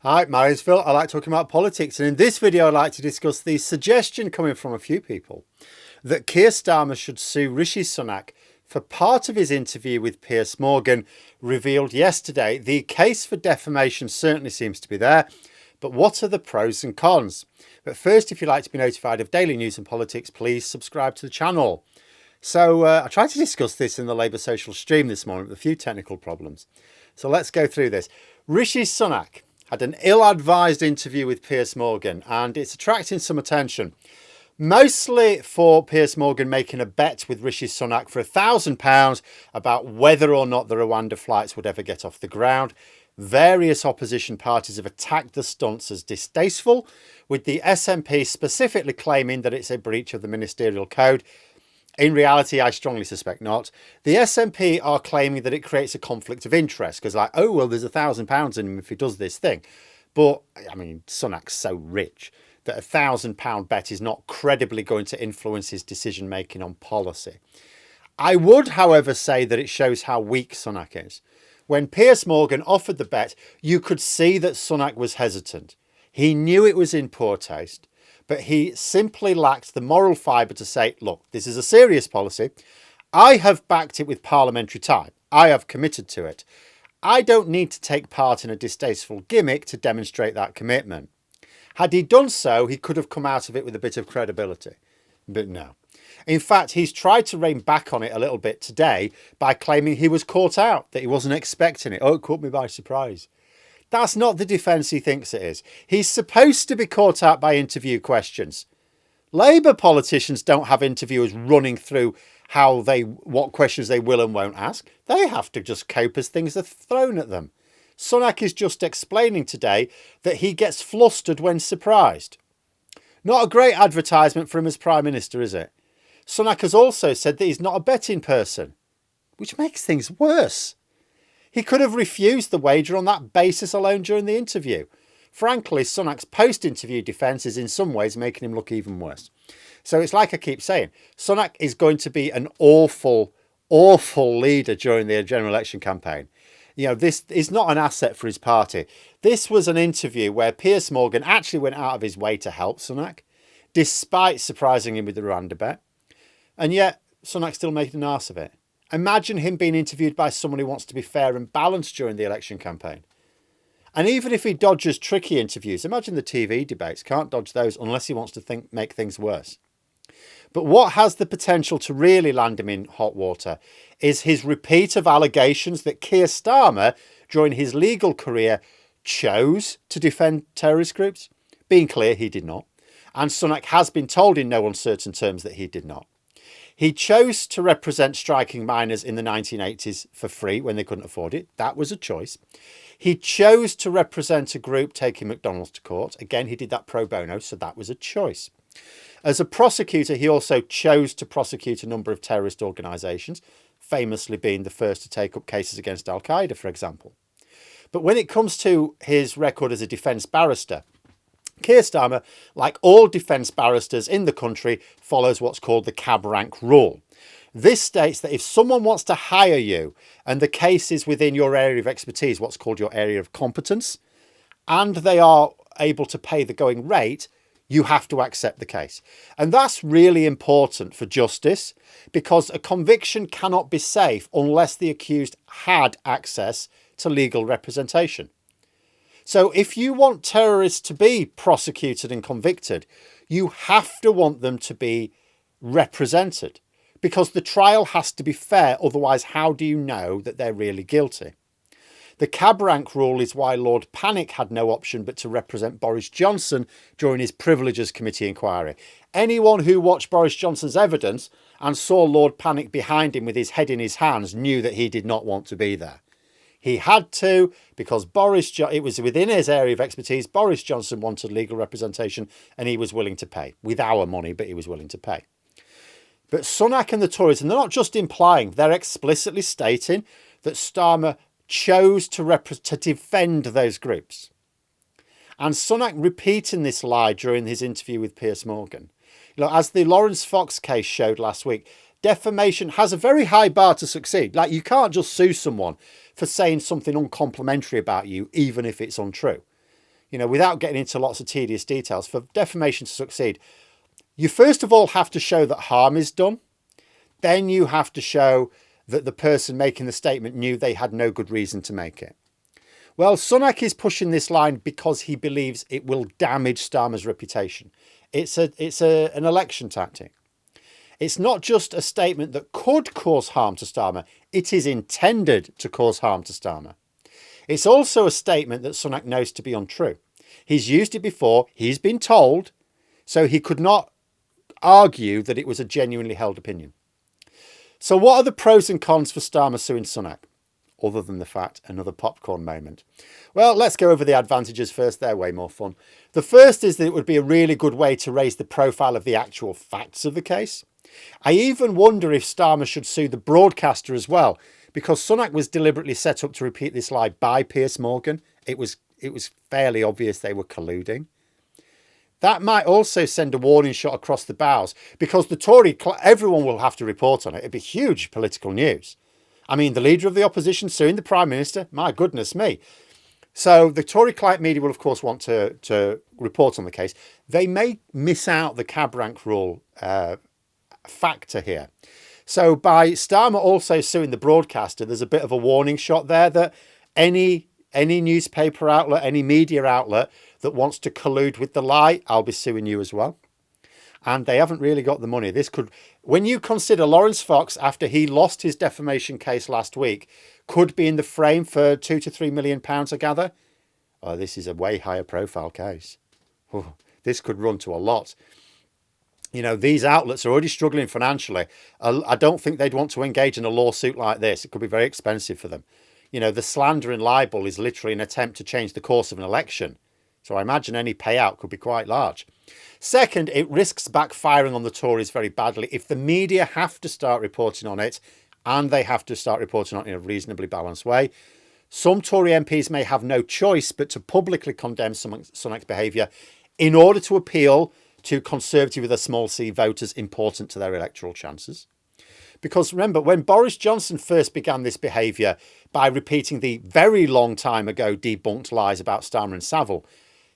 Hi, my name's Phil. I like talking about politics, and in this video I'd like to discuss the suggestion coming from a few people that Keir Starmer should sue Rishi Sunak for part of his interview with Piers Morgan revealed yesterday. The case for defamation certainly seems to be there, but what are the pros and cons? But first, if you'd like to be notified of daily news and politics, please subscribe to the channel. So I tried to discuss this in the Labour Social stream this morning with a few technical problems. So let's go through this. Rishi Sunak had an ill-advised interview with Piers Morgan, and it's attracting some attention. Mostly for Piers Morgan making a bet with Rishi Sunak for £1,000 about whether or not the Rwanda flights would ever get off the ground. Various opposition parties have attacked the stunts as distasteful, with the SNP specifically claiming that it's a breach of the ministerial code. In reality, I strongly suspect not. The SNP are claiming that it creates a conflict of interest because, like, oh, well, there's £1,000 in him if he does this thing. But, I mean, Sunak's so rich that £1,000 bet is not credibly going to influence his decision-making on policy. I would, however, say that it shows how weak Sunak is. When Piers Morgan offered the bet, you could see that Sunak was hesitant. He knew it was in poor taste, but he simply lacked the moral fibre to say, look, this is a serious policy. I have backed it with parliamentary time. I have committed to it. I don't need to take part in a distasteful gimmick to demonstrate that commitment. Had he done so, he could have come out of it with a bit of credibility. But no. In fact, he's tried to rein back on it a little bit today by claiming he was caught out, that he wasn't expecting it. Oh, it caught me by surprise. That's not the defence he thinks it is. He's supposed to be caught out by interview questions. Labour politicians don't have interviewers running through what questions they will and won't ask. They have to just cope as things are thrown at them. Sunak is just explaining today that he gets flustered when surprised. Not a great advertisement for him as Prime Minister, is it? Sunak has also said that he's not a betting person, which makes things worse. He could have refused the wager on that basis alone during the interview. Frankly, Sunak's post-interview defence is in some ways making him look even worse. So it's like I keep saying, Sunak is going to be an awful, awful leader during the general election campaign. You know, this is not an asset for his party. This was an interview where Piers Morgan actually went out of his way to help Sunak, despite surprising him with the Rwanda bet. And yet, Sunak still making an arse of it. Imagine him being interviewed by someone who wants to be fair and balanced during the election campaign. And even if he dodges tricky interviews, imagine the TV debates, can't dodge those unless he wants to make things worse. But what has the potential to really land him in hot water is his repeat of allegations that Keir Starmer, during his legal career, chose to defend terrorist groups. Being clear, he did not. And Sunak has been told in no uncertain terms that he did not. He chose to represent striking miners in the 1980s for free when they couldn't afford it. That was a choice. He chose to represent a group taking McDonald's to court. Again, he did that pro bono, so that was a choice. As a prosecutor, he also chose to prosecute a number of terrorist organisations, famously being the first to take up cases against Al-Qaeda, for example. But when it comes to his record as a defence barrister, Keir Starmer, like all defence barristers in the country, follows what's called the cab rank rule. This states that if someone wants to hire you and the case is within your area of expertise, what's called your area of competence, and they are able to pay the going rate, you have to accept the case. And that's really important for justice because a conviction cannot be safe unless the accused had access to legal representation. So if you want terrorists to be prosecuted and convicted, you have to want them to be represented because the trial has to be fair. Otherwise, how do you know that they're really guilty? The cab rank rule is why Lord Panic had no option but to represent Boris Johnson during his Privileges Committee inquiry. Anyone who watched Boris Johnson's evidence and saw Lord Panic behind him with his head in his hands knew that he did not want to be there. He had to because it was within his area of expertise. Boris Johnson wanted legal representation and he was willing to pay. With our money, but he was willing to pay. But Sunak and the Tories, and they're not just implying, they're explicitly stating that Starmer chose to defend those groups. And Sunak repeating this lie during his interview with Piers Morgan. You know, as the Lawrence Fox case showed last week, defamation has a very high bar to succeed. Like, you can't just sue someone for saying something uncomplimentary about you, even if it's untrue. without getting into lots of tedious details, for defamation to succeed, you first of all have to show that harm is done. Then you have to show that the person making the statement knew they had no good reason to make it. Well, Sunak is pushing this line because he believes it will damage Starmer's reputation. It's an election tactic. It's not just a statement that could cause harm to Starmer. It is intended to cause harm to Starmer. It's also a statement that Sunak knows to be untrue. He's used it before. He's been told, so he could not argue that it was a genuinely held opinion. So what are the pros and cons for Starmer suing Sunak? Other than the fact, another popcorn moment. Well, let's go over the advantages first. They're way more fun. The first is that it would be a really good way to raise the profile of the actual facts of the case. I even wonder if Starmer should sue the broadcaster as well, because Sunak was deliberately set up to repeat this lie by Piers Morgan. It was fairly obvious they were colluding. That might also send a warning shot across the bows, because everyone will have to report on it. It'd be huge political news. I mean, the leader of the opposition suing the Prime Minister, my goodness me. So the Tory client media will, of course, want to report on the case. They may miss out the cab rank rule factor here. So by Starmer also suing the broadcaster, there's a bit of a warning shot there that any newspaper outlet, any media outlet that wants to collude with the lie, I'll be suing you as well. And they haven't really got the money. This could, when you consider Lawrence Fox, after he lost his defamation case last week, could be in the frame for £2 to £3 million, I gather. Oh, this is a way higher profile case. Oh, this could run to a lot. These outlets are already struggling financially. I don't think they'd want to engage in a lawsuit like this. It could be very expensive for them. The slander and libel is literally an attempt to change the course of an election. So I imagine any payout could be quite large. Second, it risks backfiring on the Tories very badly if the media have to start reporting on it, and they have to start reporting on it in a reasonably balanced way. Some Tory MPs may have no choice but to publicly condemn Sunak's behaviour in order to appeal to Conservative with a small c voters important to their electoral chances. Because remember, when Boris Johnson first began this behaviour by repeating the very long time ago debunked lies about Starmer and Savile,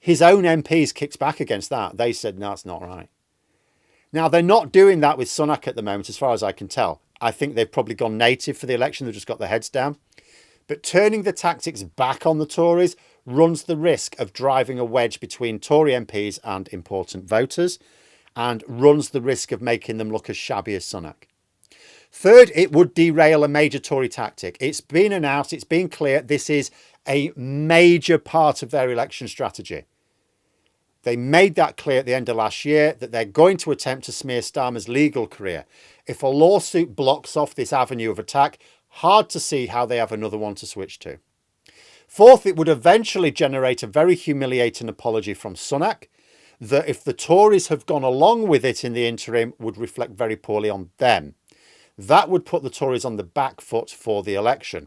his own MPs kicked back against that. They said, no, it's not right. Now, they're not doing that with Sunak at the moment, as far as I can tell. I think they've probably gone native for the election. They've just got their heads down. But turning the tactics back on the Tories runs the risk of driving a wedge between Tory MPs and important voters, and runs the risk of making them look as shabby as Sunak. Third, it would derail a major Tory tactic. It's been announced, it's been clear, this is a major part of their election strategy. They made that clear at the end of last year that they're going to attempt to smear Starmer's legal career. If a lawsuit blocks off this avenue of attack, hard to see how they have another one to switch to. Fourth, it would eventually generate a very humiliating apology from Sunak that, if the Tories have gone along with it in the interim, would reflect very poorly on them. That would put the Tories on the back foot for the election.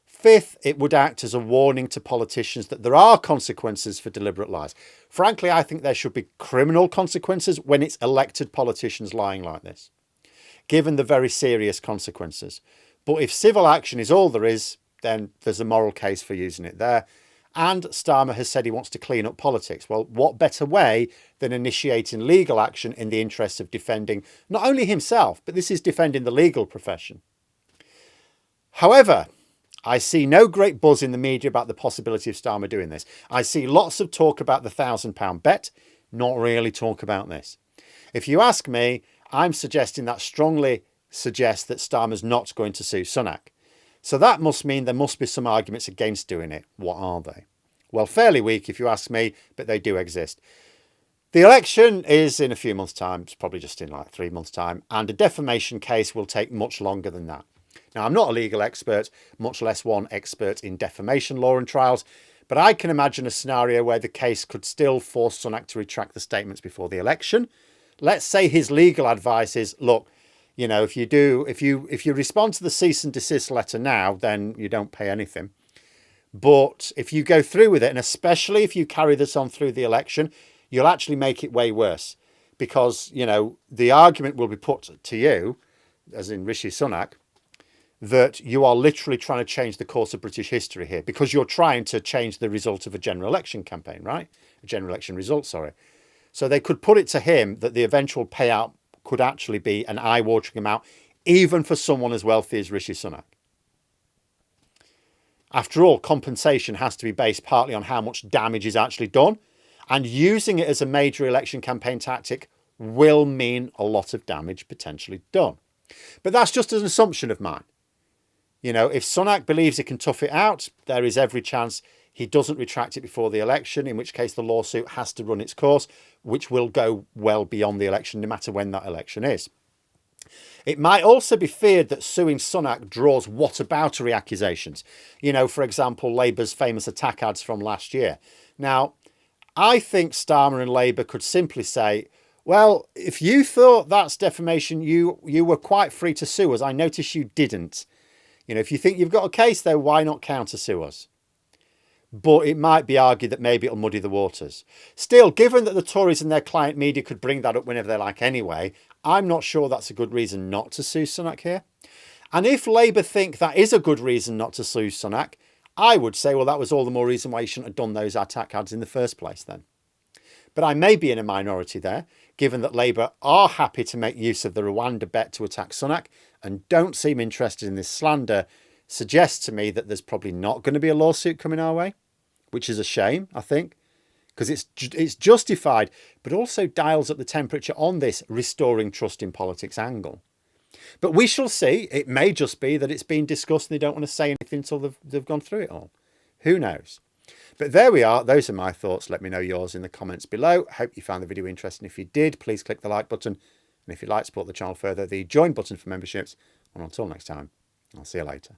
Fifth, it would act as a warning to politicians that there are consequences for deliberate lies. Frankly, I think there should be criminal consequences when it's elected politicians lying like this, given the very serious consequences. But if civil action is all there is, then there's a moral case for using it there. And Starmer has said he wants to clean up politics. Well, what better way than initiating legal action in the interests of defending not only himself, but this is defending the legal profession. However, I see no great buzz in the media about the possibility of Starmer doing this. I see lots of talk about the £1,000 bet, not really talk about this. If you ask me, I'm suggesting that strongly suggests that Starmer's not going to sue Sunak. So that must mean there must be some arguments against doing it. What are they? Well, fairly weak if you ask me, but they do exist. The election is in a few months' time. It's probably just in like 3 months' time. And a defamation case will take much longer than that. Now, I'm not a legal expert, much less one expert in defamation law and trials, but I can imagine a scenario where the case could still force Sunak to retract the statements before the election. Let's say his legal advice is, look, if you respond to the cease and desist letter now, then you don't pay anything. But if you go through with it, and especially if you carry this on through the election, you'll actually make it way worse, because, the argument will be put to you, as in Rishi Sunak, that you are literally trying to change the course of British history here, because you're trying to change the result of a general election campaign, right? A general election result, sorry. So they could put it to him that the eventual payout could actually be an eye-watering amount, even for someone as wealthy as Rishi Sunak. After all, compensation has to be based partly on how much damage is actually done, and using it as a major election campaign tactic will mean a lot of damage potentially done. But that's just an assumption of mine. You know, if Sunak believes he can tough it out, there is every chance he doesn't retract it before the election, in which case the lawsuit has to run its course, which will go well beyond the election, no matter when that election is. It might also be feared that suing Sunak draws whataboutery accusations. You know, for example, Labour's famous attack ads from last year. Now, I think Starmer and Labour could simply say, well, if you thought that's defamation, you were quite free to sue us. I notice you didn't. You know, if you think you've got a case there, why not counter-sue us? But it might be argued that maybe it'll muddy the waters. Still, given that the Tories and their client media could bring that up whenever they like anyway, I'm not sure that's a good reason not to sue Sunak here. And if Labour think that is a good reason not to sue Sunak, I would say, well, that was all the more reason why you shouldn't have done those attack ads in the first place then. But I may be in a minority there, given that Labour are happy to make use of the Rwanda bet to attack Sunak and don't seem interested in this slander, suggests to me that there's probably not going to be a lawsuit coming our way, which is a shame, I think, because it's justified, but also dials up the temperature on this restoring trust in politics angle. But we shall see. It may just be that it's been discussed and they don't want to say anything until they've gone through it all. Who knows? But there we are. Those are my thoughts. Let me know yours in the comments below. Hope you found the video interesting. If you did, please click the like button. And if you'd like to support the channel further, the join button for memberships. And until next time, I'll see you later.